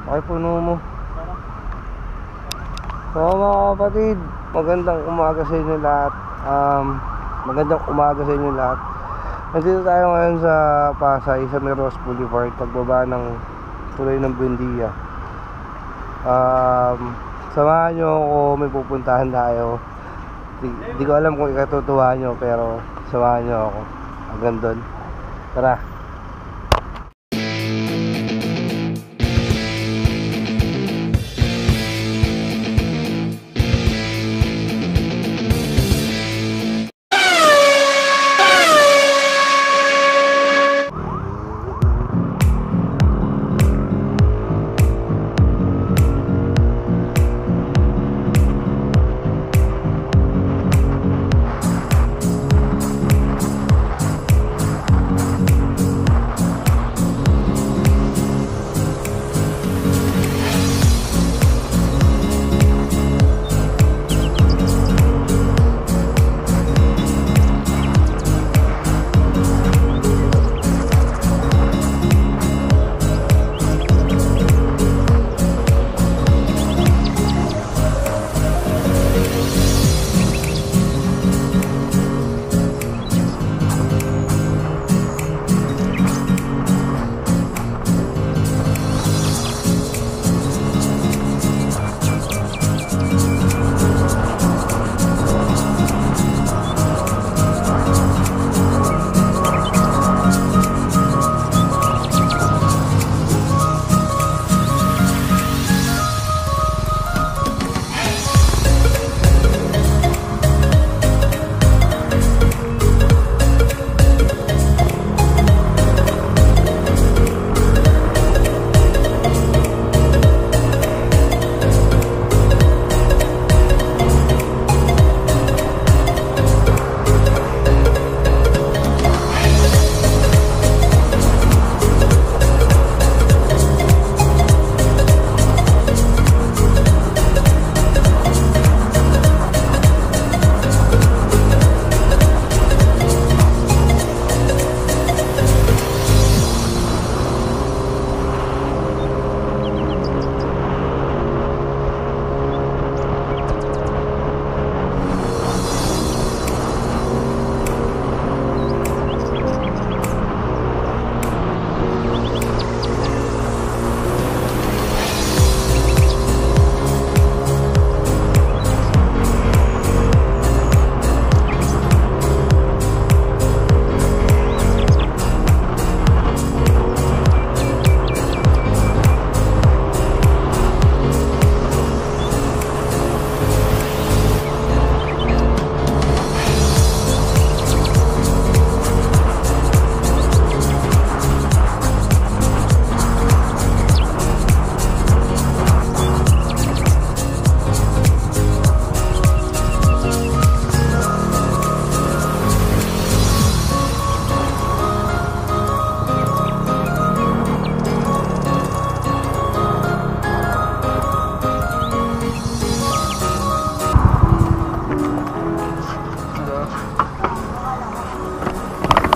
Puno mo. So mga kapatid, magandang umaga sa inyo lahat. Magandang umaga sa inyo lahat. Nandito tayo ngayon sa Pasay, sa Meros Boulevard, pagbaba ng tuloy ng Buendia. Samahan nyo ako, may pupuntahan tayo. Di ko alam kung ikatutuwa nyo, pero samahan nyo ako hanggang doon. Tara.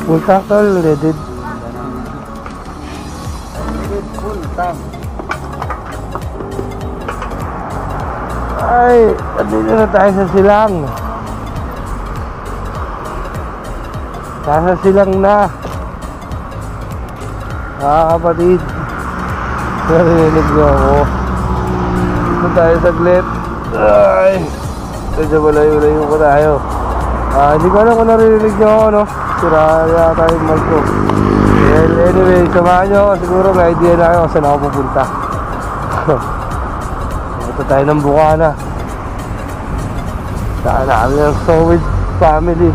Full tank tol, leaded. Full tank. Ay, andito na tayo sa silang. Nasa silang na. Kapatid, narinig niyo ako. Dito tayo saglit. Ay, medyo malayo-layo ko tayo. Hindi ko alam kung narinig niyo ako, no? Sira yata yung mic ko. Well, anyway, samahan nyo. Siguro may idea na kayo kung saan ako pupunta. Ito tayo ng Bukana. Saan na kami ng Sowid family.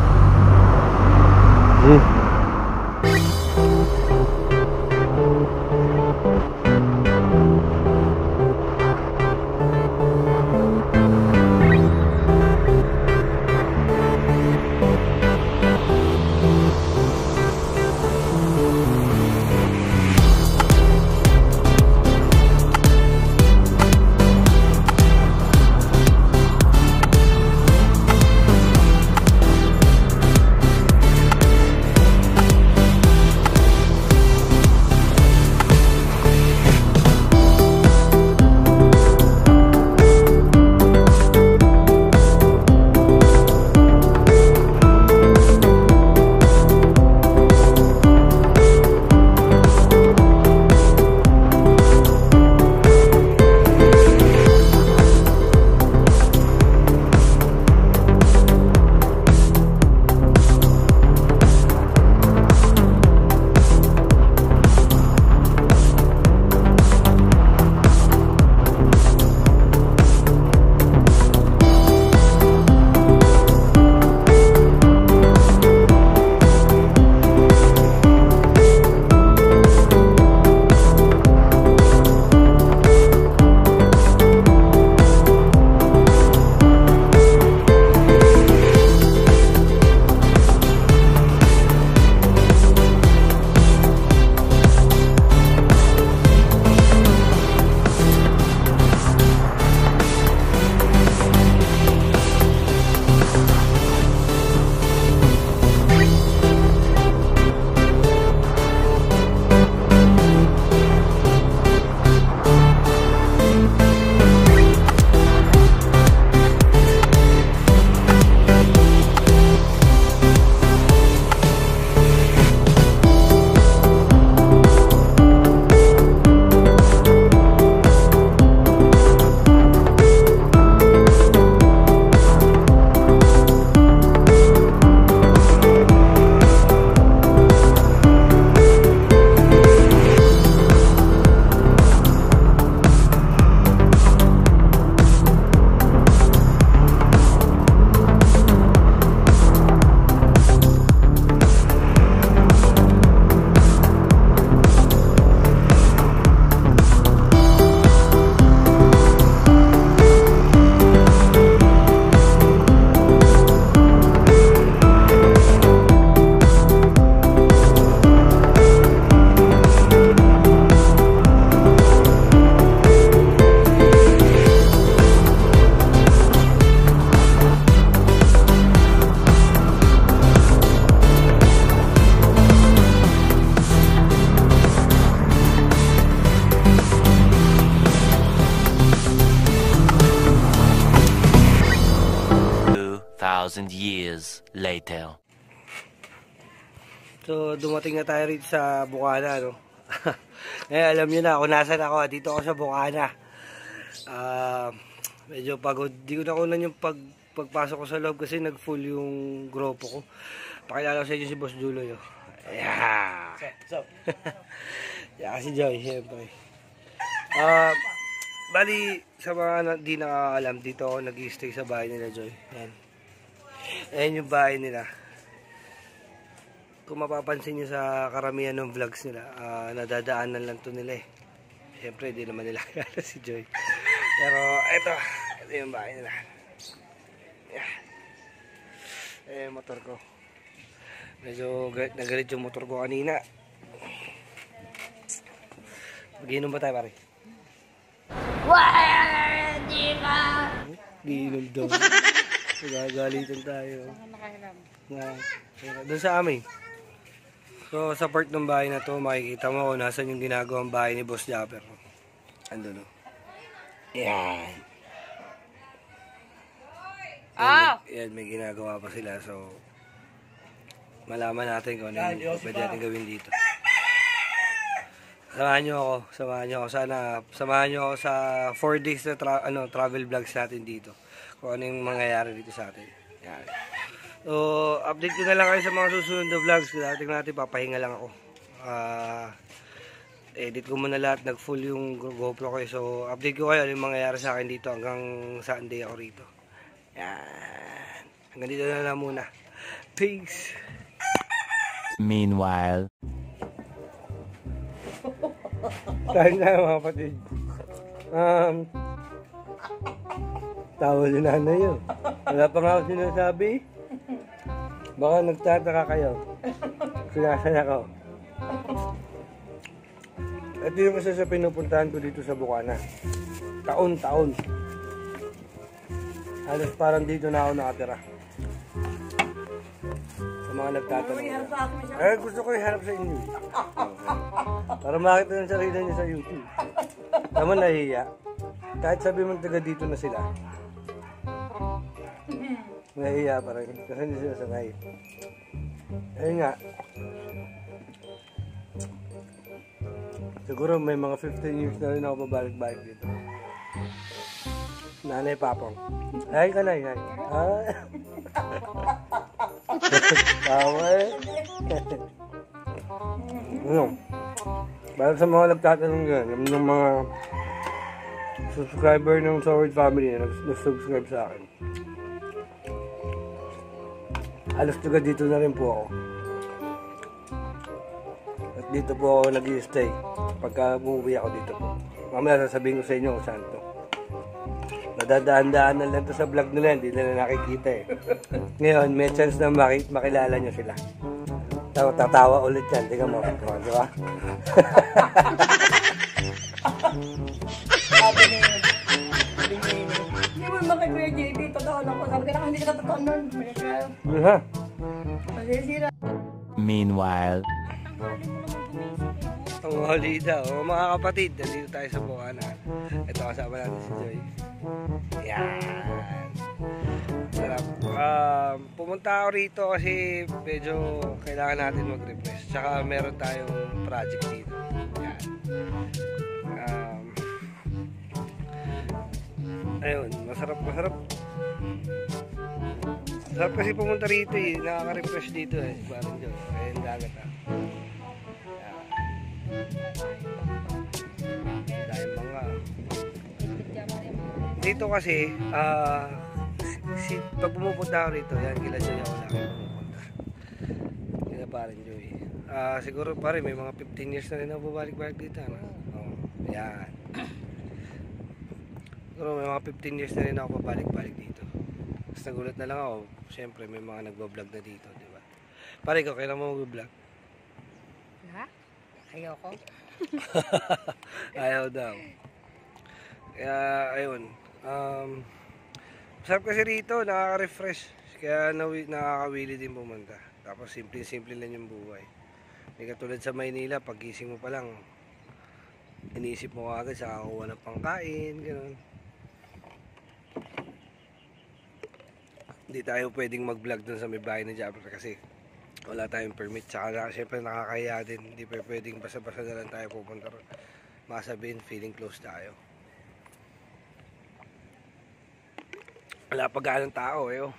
2,000 years later. So, dumating na tayo rito sa Bukana, no? Alam nyo na kung nasan ako. Dito ako sa Bukana. Medyo pagod. Di ko nakunan yung pagpasok ko sa loob kasi nag-full yung grupo ko. Pakilala ko sa inyo si Boss Juloy. Yeah! Yeah, si Joy, siyempre. Bali, sa mga di nakakalam, dito ako nag-i-stay sa bahay nila, Joy. Yan. Ayan yung bahay nila. Kung mapapansin nyo sa karamihan ng vlogs nila, nadadaanan lang to nila eh. Siyempre, di naman nila kaya si Joy. Pero, ito yung bahay nila. Yeah. Yung motor ko. Medyo nagalit yung motor ko kanina. Mag-inom ba tayo, pare? Di ka! Giinom daw. Nagagalitan tayo. Doon sa amin. So, sa part ng bahay na to, makikita mo kung nasan yung ginagawang bahay ni Boss Japper. Andun o. Yan. Yan, may ginagawa pa sila. So, malaman natin kung ano yung pwede natin gawin dito. Samahan nyo ako. Sana, samahan nyo ako sa 4 days na travel vlogs natin dito. Kung ano yung mangyayari dito sa atin. Yan. So, update ko na lang kayo sa mga susunod na vlogs. Tingnan natin, papahinga lang ako. Edit ko muna lahat, nag-full yung GoPro ko. So, update ko kayo ano yung mangyayari sa akin dito hanggang Sunday ako rito. Yan. Hanggang dito na lang muna. Peace! Meanwhile, Kain na mga kapatid. Tawa si nanay yun. Wala pa nga ako sinasabi. Baka nagtataka kayo. Sinasan ako. Ito yung isa sa pinupuntahan ko dito sa Bukana. Taon-taon. Halos parang dito na ako nakatira. Sa mga nagtatanong. Gusto ko iharap sa inyo. Para makita ng sarili niya sa YouTube. Tama, nahiya. Kahit sabi mong taga dito na sila. Nahiya pa rin. Kasi hindi sila sanay. Ayun nga. Siguro may mga 15 years na rin ako babalik-balik dito. Nanay Papang. Ay ka na, ay. Tawa eh. Ano? Para sa mga nagtatanong dyan, yung mga subscriber ng Sword Family na nag-subscribe sa akin. Halos taga dito na rin po ako. At dito po ako nag-i-stay. Pagka umuwi ako dito po. Mamaya sasabihin ko sa inyo kung saan to. Nadadaan-daanan lang to sa vlog nila, hindi nila nakikita eh. Ngayon, may chance na makilala nyo sila. Tatawa ulit yan, tingnan mo. Di ba? Sabi na yun. Hindi mo makikuya JB, totoo lang ko. Sabi ka lang, hindi ka totoo nun. Ha? Masisira. meanwhile, Ang huli daw. Mga kapatid, nandito tayo sa Bukana. Ito kasama natin si Joy. Yan. Sarap. Pumunta ako rito kasi medyo kailangan natin mag-refresh. Tsaka meron tayong project dito. Yan. Ayun, masarap. Masarap kasi pumunta rito eh. Nakaka-refresh dito eh. Parang Joy. Ayun, dagat ah. Dahil mga dito kasi pag pumupunta ako rito, yan, kila Joy ako lang pumupunta. Kila parin Joy. Siguro pare may mga 15 years na rin ako bumalik-balik dito. Yan. Siguro may mga 15 years na rin ako babalik-balik dito. Tapos nagulat na lang ako, syempre may mga nagbablog na dito, di ba? Pare ko, kailan mo mag-vlog? Ha? Ayoko. Ayaw daw. Kaya ayun. Masarap kasi rito, nakaka-refresh. Kaya nakakawili din pumunta. Tapos simple lang yung buhay. Hindi katulad sa Maynila, paggising mo pa lang, iniisip mo agad sa kakuha ng pangkain, gano'n. Hindi tayo pwedeng mag-vlog dun sa may bahay ng Jabber kasi wala tayong permit. Tsaka syempre nakakahiya din. Hindi pa pwedeng basa-basa na lang tayo pupunta ron. Masabihin, feeling close tayo. Wala pa ganong tao eh. Oh.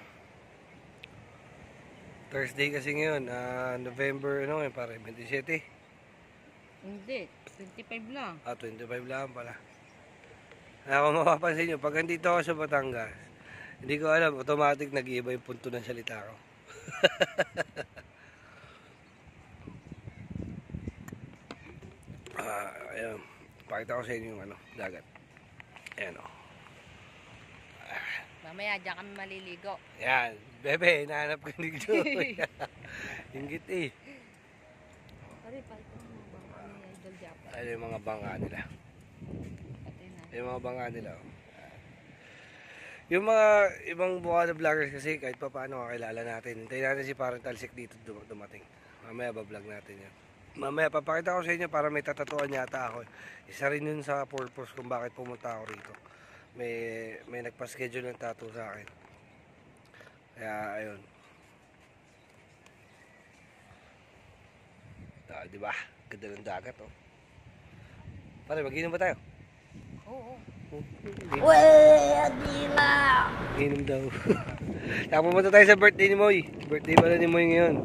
Thursday kasi ngayon, November, ano ngayon pare, 27? Hindi, 25 lang. 25 lang pala. Kung mapapansin nyo, pag andito ako sa Batangas, hindi ko alam, automatic nag-iiba yung punto ng salita ko. Ayun, pakita ko sa inyo yung dagat. Ayan o. Mamaya, dyan kami maliligo. Yan, bebe, hinahanap ko ni Joy. Hinggit eh. Pare, palito mo ba ang Idol Japa? Ano yung mga bangka nila? Pati na. Yung mga bangka nila. Oh. Yung mga ibang Bukana vloggers kasi kahit pa paano kakilala natin. Hintayin natin si Parang Talsik dito dumating. Mamaya ba-vlog natin yan. Mamaya papakita ko sa inyo para may tatatuan yata ako. Isa rin yun sa purpose kung bakit pumunta ako rito. May nagpa-schedule ng tattoo sa akin. Kaya ayun. Di ba? Ganda ng dagat oh. Pare, mag-inom ba tayo? Oo. Inom daw. Kaya pumunta tayo sa birthday ni Moy. Birthday pala ni Moy ngayon.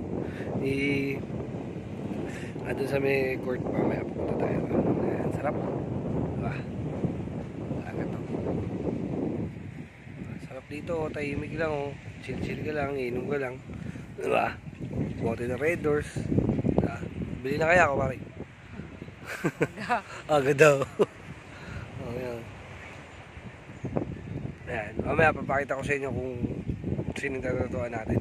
Doon sa may court pa. May pupunta tayo. Ayan, sarap. Diba? Dagat oh. Sarap dito. Tahimik lang oh. Chill-chill ka lang. Inom ka lang. Diba? Bote na Red Doors. Diba? Bili na kaya ako pare. Aga daw. Oh, yan. Ayan. Mamaya papakita ko sa inyo kung sino yung tatatuan natin.